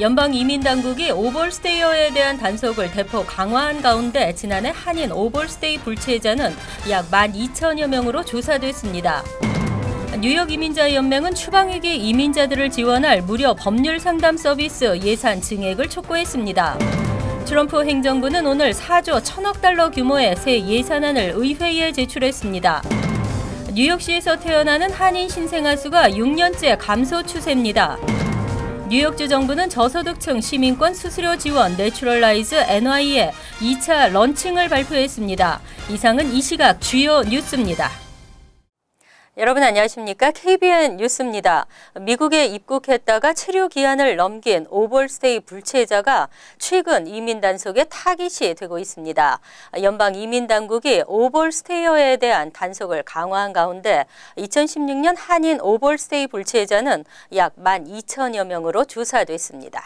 연방 이민 당국이 오벌스테이어에 대한 단속을 대폭 강화한 가운데 지난해 한인 오벌스테이 불체자는 약 12,000여 명으로 조사됐습니다. 뉴욕 이민자 연맹은 추방위기 이민자들을 지원할 무료 법률 상담 서비스 예산 증액을 촉구했습니다. 트럼프 행정부는 오늘 4조 1,000억 달러 규모의 새 예산안을 의회에 제출했습니다. 뉴욕시에서 태어나는 한인 신생아 수가 6년째 감소 추세입니다. 뉴욕주 정부는 저소득층 시민권 수수료 지원 내추럴라이즈 NY의 2차 런칭을 발표했습니다. 이상은 이 시각 주요 뉴스입니다. 여러분 안녕하십니까? KBN 뉴스입니다. 미국에 입국했다가 체류 기한을 넘긴 오벌스테이 불체자가 최근 이민 단속의 타깃이 되고 있습니다. 연방 이민 당국이 오벌스테이어에 대한 단속을 강화한 가운데 2016년 한인 오벌스테이 불체자는 약 12,000여 명으로 조사됐습니다.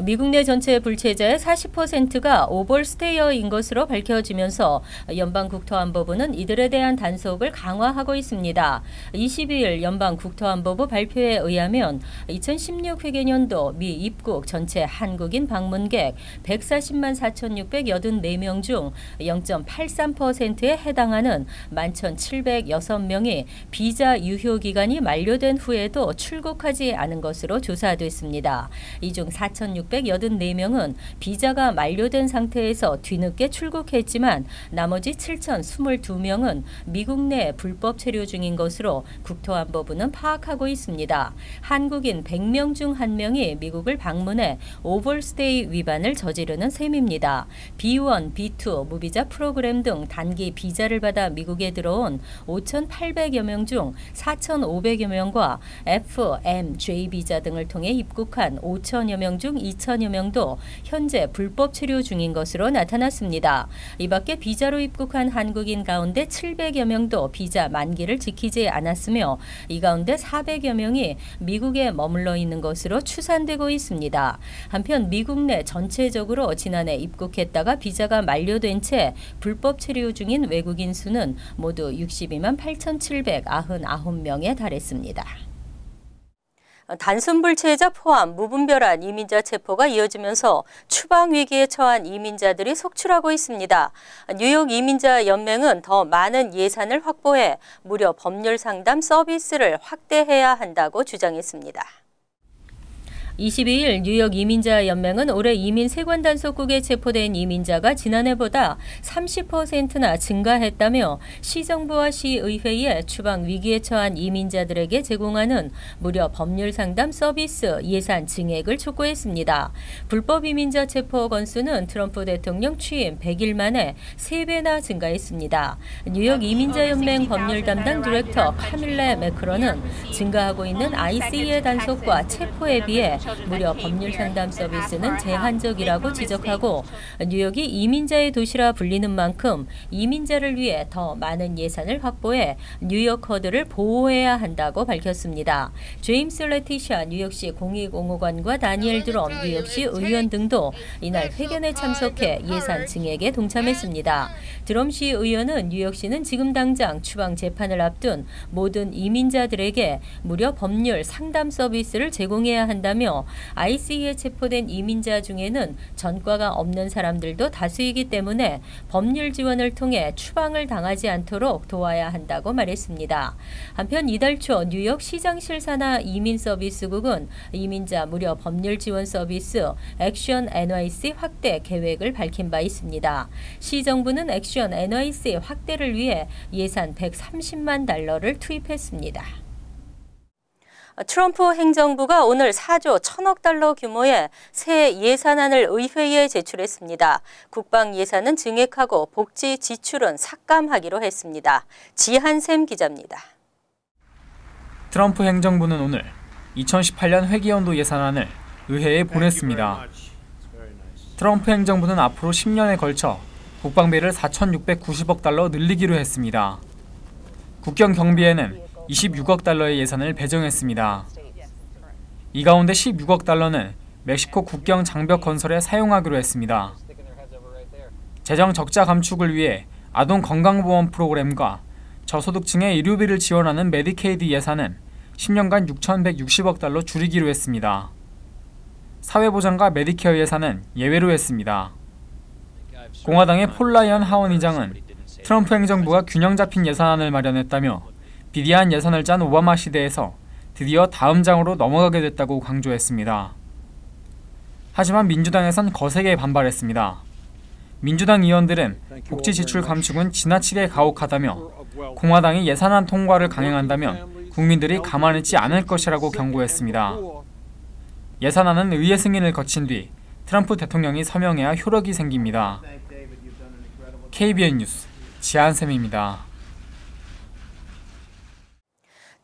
미국 내 전체 불체자의 40%가 오벌스테이어인 것으로 밝혀지면서 연방국토안보부는 이들에 대한 단속을 강화하고 있습니다. 22일 연방국토안보부 발표에 의하면 2016 회계년도 미 입국 전체 한국인 방문객 140만 4,684명 중 0.83%에 해당하는 11,706명이 비자 유효 기간이 만료된 후에도 출국하지 않은 것으로 조사됐습니다. 이 중 4,684명은 비자가 만료된 상태에서 뒤늦게 출국했지만 나머지 7,022명은 미국 내 불법 체류 중인 것으로 국토안보부는 파악하고 있습니다. 한국인 100명 중 1명이 미국을 방문해 오벌스테이 위반을 저지르는 셈입니다. B1, B2 무비자 프로그램 등 단기 비자를 받아 미국에 들어온 5,800여 명 중 4,500여 명과 F, M, J 비자 등을 통해 입국한 5,000여 명 중 2,000여 명도 현재 불법 체류 중인 것으로 나타났습니다. 이 밖에 비자로 입국한 한국인 가운데 700여 명도 비자 만기를 지키지 않았으며 이 가운데 400여 명이 미국에 머물러 있는 것으로 추산되고 있습니다. 한편 미국 내 전체적으로 지난해 입국했다가 비자가 만료된 채 불법 체류 중인 외국인 수는 모두 62만 8,799명에 달했습니다. 단순 불체자 포함 무분별한 이민자 체포가 이어지면서 추방 위기에 처한 이민자들이 속출하고 있습니다. 뉴욕 이민자 연맹은 더 많은 예산을 확보해 무료 법률 상담 서비스를 확대해야 한다고 주장했습니다. 22일 뉴욕 이민자 연맹은 올해 이민 세관 단속국에 체포된 이민자가 지난해보다 30%나 증가했다며 시정부와 시의회에 추방 위기에 처한 이민자들에게 제공하는 무료 법률 상담 서비스 예산 증액을 촉구했습니다. 불법 이민자 체포 건수는 트럼프 대통령 취임 100일 만에 3배나 증가했습니다. 뉴욕 이민자 연맹 법률 담당 디렉터 카밀레 매크런은 증가하고 있는 IC의 단속과 체포에 비해 무료 법률 상담 서비스는 제한적이라고 지적하고 뉴욕이 이민자의 도시라 불리는 만큼 이민자를 위해 더 많은 예산을 확보해 뉴욕 커드를 보호해야 한다고 밝혔습니다. 제임스 레티샤 뉴욕시 공익옹호관과 다니엘 드럼 뉴욕시 의원 등도 이날 회견에 참석해 예산 증액에 동참했습니다. 드럼시 의원은 뉴욕시는 지금 당장 추방 재판을 앞둔 모든 이민자들에게 무료 법률 상담 서비스를 제공해야 한다며 IC에 체포된 이민자 중에는 전과가 없는 사람들도 다수이기 때문에 법률 지원을 통해 추방을 당하지 않도록 도와야 한다고 말했습니다. 한편 이달 초 뉴욕 시장실 산하 이민서비스국은 이민자 무료 법률 지원 서비스 액션 NYC 확대 계획을 밝힌 바 있습니다. 시정부는 액션 NYC 확대를 위해 예산 130만 달러를 투입했습니다. 트럼프 행정부가 오늘 4조 1,000억 달러 규모의 새 예산안을 의회에 제출했습니다. 국방 예산은 증액하고 복지 지출은 삭감하기로 했습니다. 지한샘 기자입니다. 트럼프 행정부는 오늘 2018년 회계연도 예산안을 의회에 보냈습니다. 트럼프 행정부는 앞으로 10년에 걸쳐 국방비를 4,690억 달러 늘리기로 했습니다. 국경 경비에는 26억 달러의 예산을 배정했습니다. 이 가운데 16억 달러는 멕시코 국경 장벽 건설에 사용하기로 했습니다. 재정 적자 감축을 위해 아동 건강보험 프로그램과 저소득층의 의료비를 지원하는 메디케이드 예산은 10년간 6,160억 달러 줄이기로 했습니다. 사회보장과 메디케어 예산은 예외로 했습니다. 공화당의 폴 라이언 하원 의장은 트럼프 행정부가 균형 잡힌 예산안을 마련했다며 비대한 예산을 짠 오바마 시대에서 드디어 다음 장으로 넘어가게 됐다고 강조했습니다. 하지만 민주당에선 거세게 반발했습니다. 민주당 의원들은 복지 지출 감축은 지나치게 가혹하다며 공화당이 예산안 통과를 강행한다면 국민들이 가만히 있지 않을 것이라고 경고했습니다. 예산안은 의회 승인을 거친 뒤 트럼프 대통령이 서명해야 효력이 생깁니다. KBN 뉴스 지한샘입니다.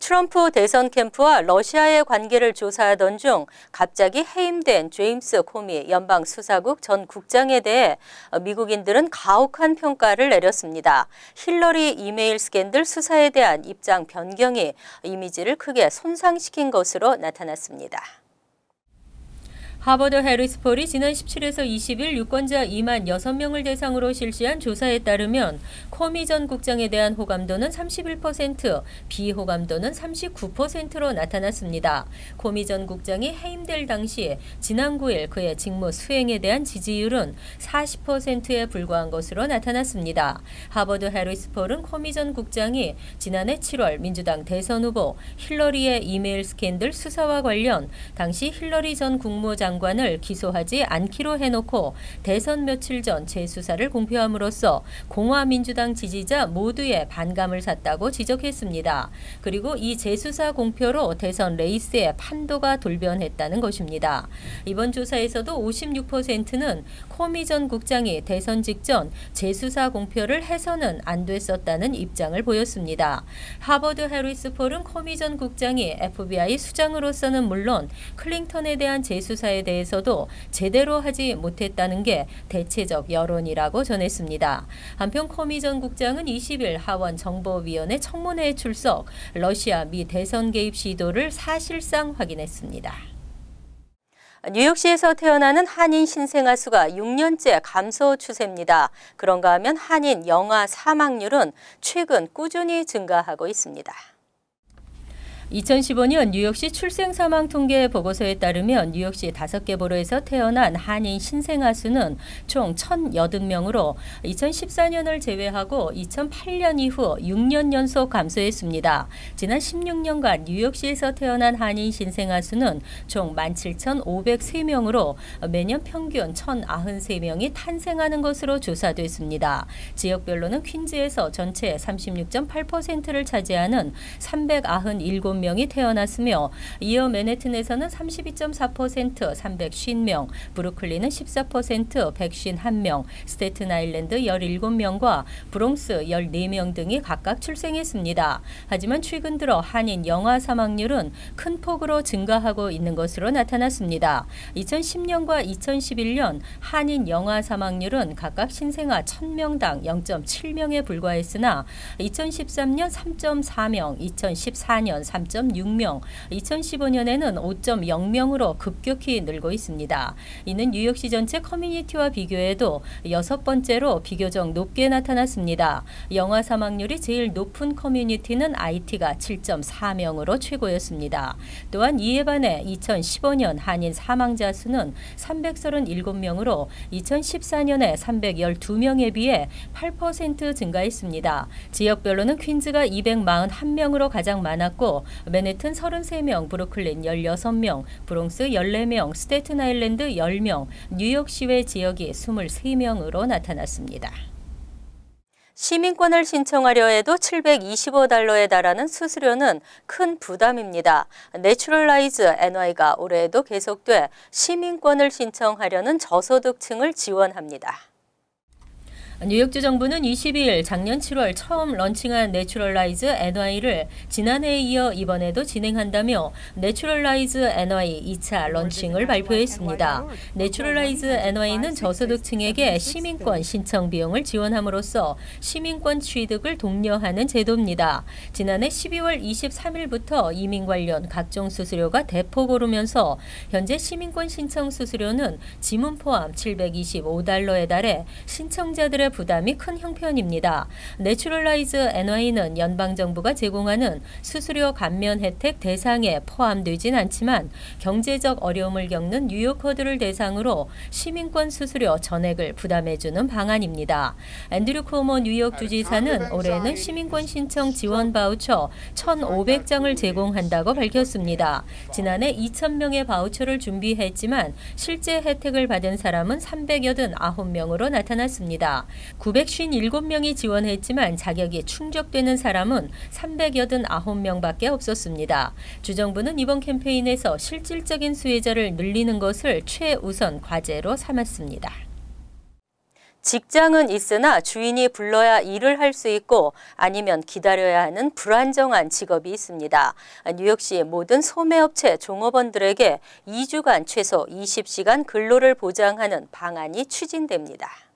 트럼프 대선 캠프와 러시아의 관계를 조사하던 중 갑자기 해임된 제임스 코미 연방수사국 전 국장에 대해 미국인들은 가혹한 평가를 내렸습니다. 힐러리 이메일 스캔들 수사에 대한 입장 변경이 이미지를 크게 손상시킨 것으로 나타났습니다. 하버드 해리스 폴이 지난 17에서 20일 유권자 2만 6명을 대상으로 실시한 조사에 따르면 코미 전 국장에 대한 호감도는 31%, 비호감도는 39%로 나타났습니다. 코미 전 국장이 해임될 당시 지난 9일 그의 직무 수행에 대한 지지율은 40%에 불과한 것으로 나타났습니다. 하버드 해리스 폴은 코미 전 국장이 지난해 7월 민주당 대선 후보 힐러리의 이메일 스캔들 수사와 관련 당시 힐러리 전 국무장관을 기소하지 않기로 해놓고 대선 며칠 전 재수사를 공표함으로써 공화 민주당 지지자 모두의 반감을 샀다고 지적했습니다. 그리고 이 재수사 공표로 대선 레이스의 판도가 돌변했다는 것입니다. 이번 조사에서도 56%는 코미 전 국장이 대선 직전 재수사 공표를 해서는 안 됐었다는 입장을 보였습니다. 하버드 해리스 폴은 코미 전 국장이 FBI 수장으로서는 물론 클링턴에 대한 재수사에 대해서도 제대로 하지 못했다는 게 대체적 여론이라고 전했습니다. 한편 코미 전 국장은 20일 하원 정보위원회 청문회에 출석, 러시아 미 대선 개입 시도를 사실상 확인했습니다. 뉴욕시에서 태어나는 한인 신생아 수가 6년째 감소 추세입니다. 그런가 하면 한인 영아 사망률은 최근 꾸준히 증가하고 있습니다. 2015년 뉴욕시 출생사망 통계 보고서에 따르면 뉴욕시 5개 보로에서 태어난 한인 신생아 수는 총 1,080명으로 2014년을 제외하고 2008년 이후 6년 연속 감소했습니다. 지난 16년간 뉴욕시에서 태어난 한인 신생아 수는 총 17,503명으로 매년 평균 1,093명이 탄생하는 것으로 조사됐습니다. 지역별로는 퀸즈에서 전체 36.8%를 차지하는 397명이 태어났으며 이어 맨해튼에서는 32.4%, 350명, 브루클린은 14%, 151명, 스태튼 아일랜드 17명과 브롱스 14명 등이 각각 출생했습니다. 하지만 최근 들어 한인 영아 사망률은 큰 폭으로 증가하고 있는 것으로 나타났습니다. 2010년과 2011년 한인 영아 사망률은 각각 신생아 1000명당 0.7명에 불과했으나 2013년 3.4명, 2014년 3.6명, 2015년에는 5.0명으로 급격히 늘고 있습니다. 이는 뉴욕시 전체 커뮤니티와 비교해도 6번째로 비교적 높게 나타났습니다. 영아 사망률이 제일 높은 커뮤니티는 IT가 7.4명으로 최고였습니다. 또한 이에 반해 2015년 한인 사망자 수는 337명으로 2014년에 312명에 비해 8% 증가했습니다. 지역별로는 퀸즈가 241명으로 가장 많았고 맨해튼 33명, 브루클린 16명, 브롱스 14명, 스태튼 아일랜드 10명, 뉴욕 시외 지역이 23명으로 나타났습니다. 시민권을 신청하려 해도 $725에 달하는 수수료는 큰 부담입니다. 내추럴라이즈 NY가 올해에도 계속돼 시민권을 신청하려는 저소득층을 지원합니다. 뉴욕주 정부는 22일 작년 7월 처음 런칭한 내추럴라이즈 NY를 지난해에 이어 이번에도 진행한다며 내추럴라이즈 NY 2차 런칭을 발표했습니다. 내추럴라이즈 NY는 저소득층에게 시민권 신청 비용을 지원함으로써 시민권 취득을 독려하는 제도입니다. 지난해 12월 23일부터 이민 관련 각종 수수료가 대폭 오르면서 현재 시민권 신청 수수료는 지문 포함 $725에 달해 신청자들의 소비자들의 부담이 큰 형편입니다. 내추럴라이즈 NY는 연방정부가 제공하는 수수료 감면 혜택 대상에 포함되진 않지만 경제적 어려움을 겪는 뉴요커들을 대상으로 시민권 수수료 전액을 부담해주는 방안입니다. 앤드류 쿠오모 뉴욕 주지사는 올해는 시민권 신청 지원 바우처 1,500장을 제공한다고 밝혔습니다. 지난해 2,000명의 바우처를 준비했지만 실제 혜택을 받은 사람은 389명으로 나타났습니다. 957명이 지원했지만 자격이 충족되는 사람은 389명밖에 없었습니다. 주정부는 이번 캠페인에서 실질적인 수혜자를 늘리는 것을 최우선 과제로 삼았습니다. 직장은 있으나 주인이 불러야 일을 할 수 있고 아니면 기다려야 하는 불안정한 직업이 있습니다. 뉴욕시 모든 소매업체 종업원들에게 2주간 최소 20시간 근로를 보장하는 방안이 추진됩니다.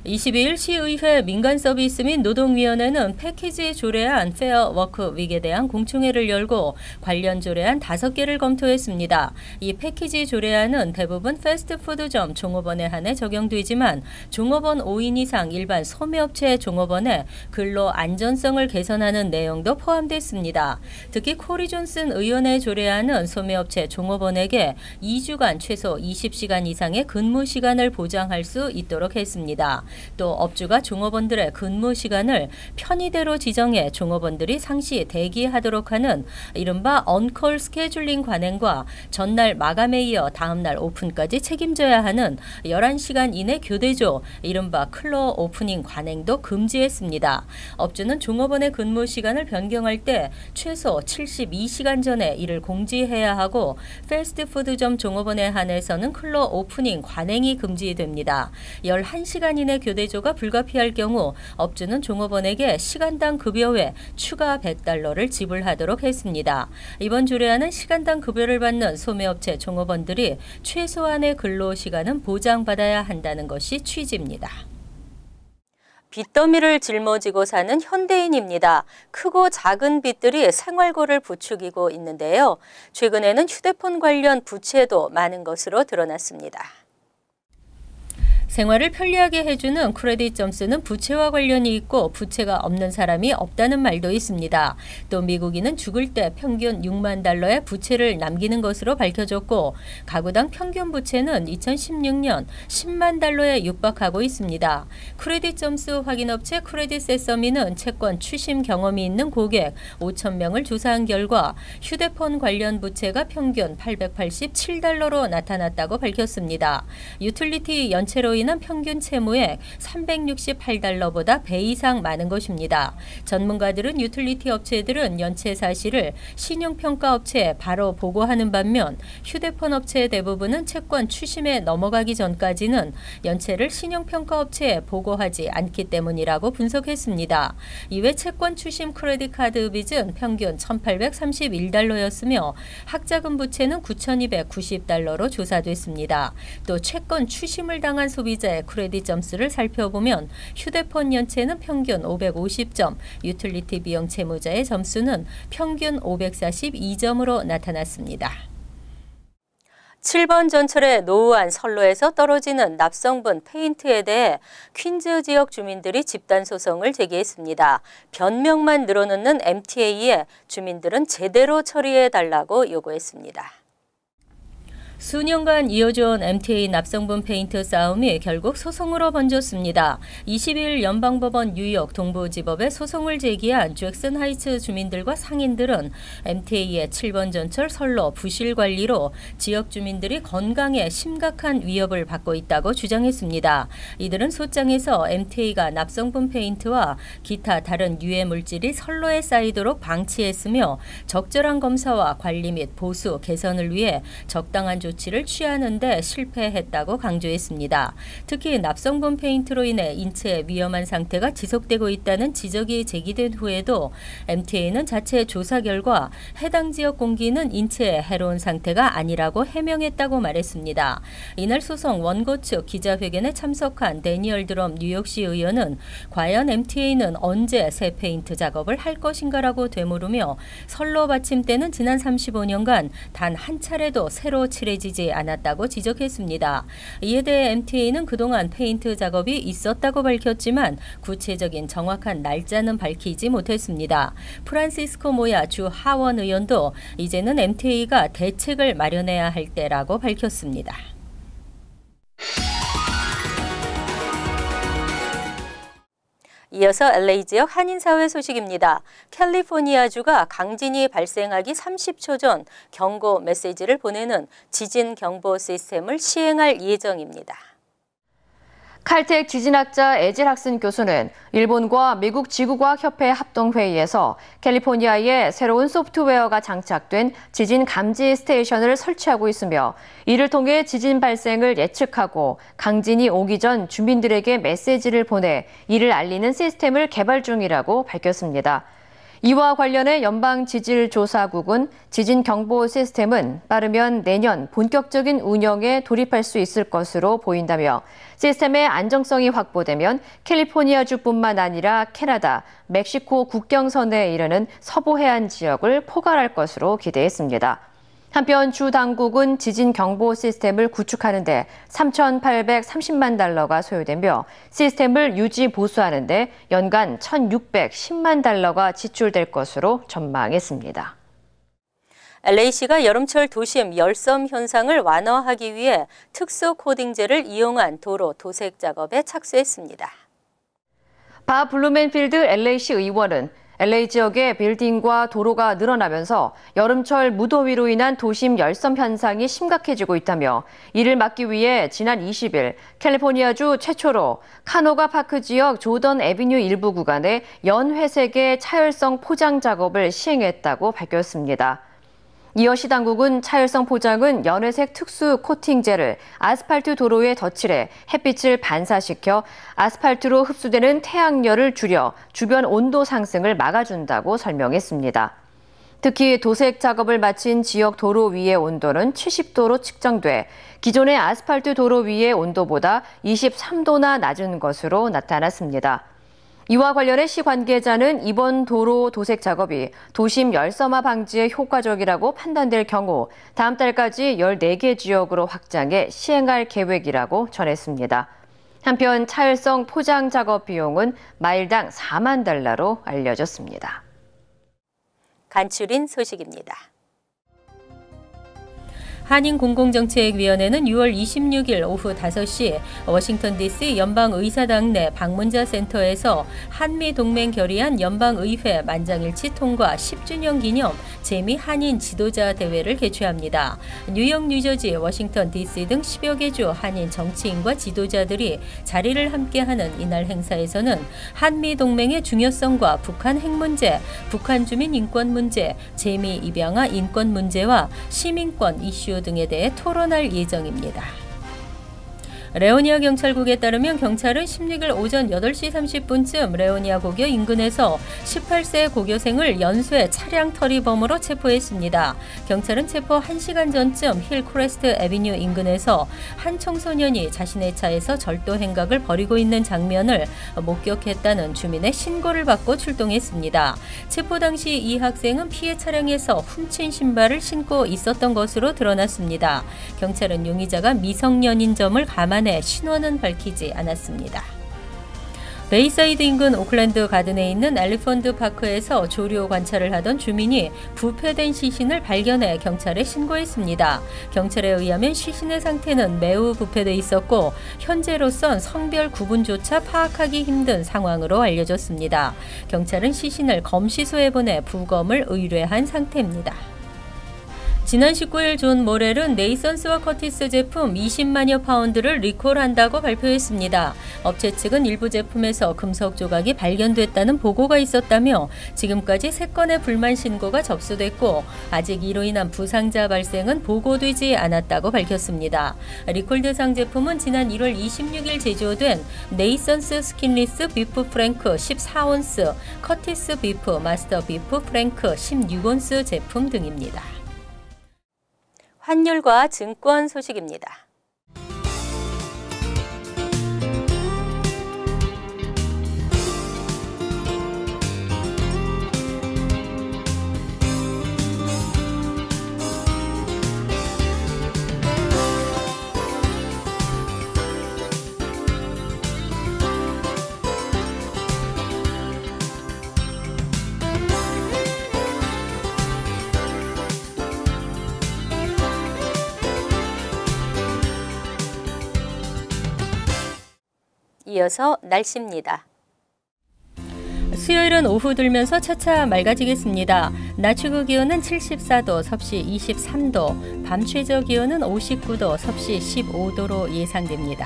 22일 시의회 민간서비스 및 노동위원회는 패키지에 조례안 페어 워크윅에 대한 공청회를 열고 관련 조례안 5개를 검토했습니다. 이 패키지 조례안은 대부분 패스트푸드점 종업원에 한해 적용되지만 종업원 5인 이상 일반 소매업체 종업원의 근로 안전성을 개선하는 내용도 포함됐습니다. 특히 코리 존슨 의원의 조례안은 소매업체 종업원에게 2주간 최소 20시간 이상의 근무 시간을 보장할 수 있도록 했습니다. 또 업주가 종업원들의 근무 시간을 편의대로 지정해 종업원들이 상시 대기하도록 하는 이른바 언콜 스케줄링 관행과 전날 마감에 이어 다음날 오픈까지 책임져야 하는 11시간 이내 교대조 이른바 클로 오프닝 관행도 금지했습니다. 업주는 종업원의 근무 시간을 변경할 때 최소 72시간 전에 이를 공지해야 하고 패스트푸드점 종업원에 한해서는 클로 오프닝 관행이 금지됩니다. 11시간 이내 교대조가 불가피할 경우 업주는 종업원에게 시간당 급여 외 추가 $100를 지불하도록 했습니다. 이번 조례안은 시간당 급여를 받는 소매업체 종업원들이 최소한의 근로시간은 보장받아야 한다는 것이 취지입니다. 빚더미를 짊어지고 사는 현대인입니다. 크고 작은 빚들이 생활고를 부추기고 있는데요. 최근에는 휴대폰 관련 부채도 많은 것으로 드러났습니다. 생활을 편리하게 해주는 크레딧 점수는 부채와 관련이 있고 부채가 없는 사람이 없다는 말도 있습니다. 또 미국인은 죽을 때 평균 $6만 달러의 부채를 남기는 것으로 밝혀졌고 가구당 평균 부채는 2016년 $10만 달러에 육박하고 있습니다. 크레딧 점수 확인업체 크레딧 세서미는 채권 추심 경험이 있는 고객 5,000명을 조사한 결과 휴대폰 관련 부채가 평균 $887로 나타났다고 밝혔습니다. 유틸리티 연체로 인한 평균 채무액 $368보다 배 이상 많은 것입니다. 전문가들은 유틸리티 업체들은 연체 사실을 신용평가 업체에 바로 보고하는 반면 휴대폰 업체의 대부분은 채권 추심에 넘어가기 전까지는 연체를 신용평가 업체에 보고하지 않기 때문이라고 분석했습니다. 이외 채권 추심 크레딧 카드 빚은 평균 $1,831였으며 학자금 부채는 $9,290로 조사됐습니다. 또 채권 추심을 당한 소비자의 크레딧 점수를 살펴보면 휴대폰 연체는 평균 550점, 유틸리티 비용 채무자의 점수는 평균 542점으로 나타났습니다. 7번 전철의 노후한 선로에서 떨어지는 납성분 페인트에 대해 퀸즈 지역 주민들이 집단 소송을 제기했습니다. 변명만 늘어놓는 MTA에 주민들은 제대로 처리해달라고 요구했습니다. 수년간 이어져온 MTA 납성분 페인트 싸움이 결국 소송으로 번졌습니다. 20일 연방법원 뉴욕 동부지법에 소송을 제기한 잭슨 하이츠 주민들과 상인들은 MTA의 7번 전철 선로 부실 관리로 지역 주민들이 건강에 심각한 위협을 받고 있다고 주장했습니다. 이들은 소장에서 MTA가 납성분 페인트와 기타 다른 유해 물질이 선로에 쌓이도록 방치했으며 적절한 검사와 관리 및 보수 개선을 위해 적당한 조치를 취하는 데 실패했다고 강조했습니다. 특히 납성분 페인트로 인해 인체에 위험한 상태가 지속되고 있다는 지적이 제기된 후에도 MTA는 자체 조사 결과 해당 지역 공기는 인체에 해로운 상태가 아니라고 해명했다고 말했습니다. 이날 소송 원고 측 기자회견에 참석한 데니얼 드럼 뉴욕시 의원은 과연 MTA는 언제 새 페인트 작업을 할 것인가라고 되물으며 선로 받침대는 지난 35년간 단 한 차례도 새로 칠해 익숙해지지 않았다고 지적했습니다. 이에 대해 MTA는 그동안 페인트 작업이 있었다고 밝혔지만 구체적인 정확한 날짜는 밝히지 못했습니다. 프란시스코 모야 주 하원 의원도 이제는 MTA가 대책을 마련해야 할 때라고 밝혔습니다. 이어서 LA 지역 한인사회 소식입니다. 캘리포니아주가 강진이 발생하기 30초 전 경고 메시지를 보내는 지진 경보 시스템을 시행할 예정입니다. 칼텍 지진학자 에질 학슨 교수는 일본과 미국 지구과학협회 합동회의에서 캘리포니아에 새로운 소프트웨어가 장착된 지진 감지 스테이션을 설치하고 있으며 이를 통해 지진 발생을 예측하고 강진이 오기 전 주민들에게 메시지를 보내 이를 알리는 시스템을 개발 중이라고 밝혔습니다. 이와 관련해 연방지질조사국은 지진 경보 시스템은 빠르면 내년 본격적인 운영에 돌입할 수 있을 것으로 보인다며 시스템의 안정성이 확보되면 캘리포니아주뿐만 아니라 캐나다, 멕시코 국경선에 이르는 서부 해안 지역을 포괄할 것으로 기대했습니다. 한편 주 당국은 지진 경보 시스템을 구축하는 데 3,830만 달러가 소요되며 시스템을 유지 보수하는 데 연간 1,610만 달러가 지출될 것으로 전망했습니다. LA시가 여름철 도심 열섬 현상을 완화하기 위해 특수 코딩제를 이용한 도로 도색 작업에 착수했습니다. 바 블루맨필드 LA시 의원은 LA 지역의 빌딩과 도로가 늘어나면서 여름철 무더위로 인한 도심 열섬 현상이 심각해지고 있다며 이를 막기 위해 지난 20일 캘리포니아주 최초로 카노가 파크 지역 조던 애비뉴 일부 구간에 연회색의 차열성 포장 작업을 시행했다고 밝혔습니다. 이어 시당국은 차열성 포장은 연회색 특수 코팅제를 아스팔트 도로에 덧칠해 햇빛을 반사시켜 아스팔트로 흡수되는 태양열을 줄여 주변 온도 상승을 막아준다고 설명했습니다. 특히 도색 작업을 마친 지역 도로 위의 온도는 70도로 측정돼 기존의 아스팔트 도로 위의 온도보다 23도나 낮은 것으로 나타났습니다. 이와 관련해 시 관계자는 이번 도로 도색 작업이 도심 열섬화 방지에 효과적이라고 판단될 경우 다음 달까지 14개 지역으로 확장해 시행할 계획이라고 전했습니다. 한편 차열성 포장 작업 비용은 마일당 4만 달러로 알려졌습니다. 간추린 소식입니다. 한인공공정책위원회는 6월 26일 오후 5시 워싱턴 DC 연방의사당 내 방문자 센터에서 한미동맹 결의안 연방의회 만장일치 통과 10주년 기념 재미 한인 지도자 대회를 개최합니다. 뉴욕, 뉴저지, 워싱턴 DC 등 10여 개 주 한인 정치인과 지도자들이 자리를 함께하는 이날 행사에서는 한미동맹의 중요성과 북한 핵 문제, 북한 주민 인권 문제, 재미 입양아 인권 문제와 시민권 이슈 등에 대해 토론할 예정입니다. 레오니아 경찰국에 따르면 경찰은 16일 오전 8시 30분쯤 레오니아 고교 인근에서 18세 고교생을 연쇄 차량 터리범으로 체포했습니다. 경찰은 체포 1시간 전쯤 힐크레스트 애비뉴 인근에서 한 청소년이 자신의 차에서 절도 행각을 벌이고 있는 장면을 목격했다는 주민의 신고를 받고 출동했습니다. 체포 당시 이 학생은 피해 차량에서 훔친 신발을 신고 있었던 것으로 드러났습니다. 경찰은 용의자가 미성년인 점을 감안해 신원은 밝히지 않았습니다. 베이사이드 인근 오클랜드 가든에 있는 엘리펀트 파크에서 조류 관찰을 하던 주민이 부패된 시신을 발견해 경찰에 신고했습니다. 경찰에 의하면 시신의 상태는 매우 부패돼 있었고 현재로선 성별 구분조차 파악하기 힘든 상황으로 알려졌습니다. 경찰은 시신을 검시소에 보내 부검을 의뢰한 상태입니다. 지난 19일 존 모렐은 네이선스와 커티스 제품 20만여 파운드를 리콜한다고 발표했습니다. 업체 측은 일부 제품에서 금속 조각이 발견됐다는 보고가 있었다며 지금까지 3건의 불만 신고가 접수됐고 아직 이로 인한 부상자 발생은 보고되지 않았다고 밝혔습니다. 리콜 대상 제품은 지난 1월 26일 제조된 네이선스 스킨리스 비프 프랭크 14온스, 커티스 비프 마스터 비프 프랭크 16온스 제품 등입니다. 환율과 증권 소식입니다. 이어서 날씨입니다. 수요일은 오후 들면서 차차 맑아지겠습니다. 낮 최고 기온은 74도, 섭씨 23도, 밤 최저 기온은 59도, 섭씨 15도로 예상됩니다.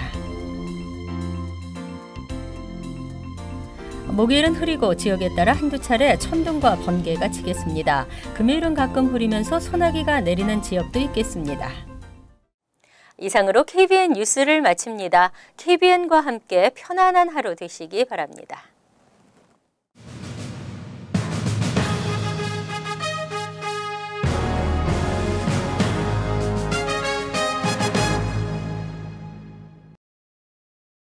목요일은 흐리고 지역에 따라 한두 차례 천둥과 번개가 치겠습니다. 금요일은 가끔 흐리면서 소나기가 내리는 지역도 있겠습니다. 이상으로 KBN 뉴스를 마칩니다. KBN과 함께 편안한 하루 되시기 바랍니다.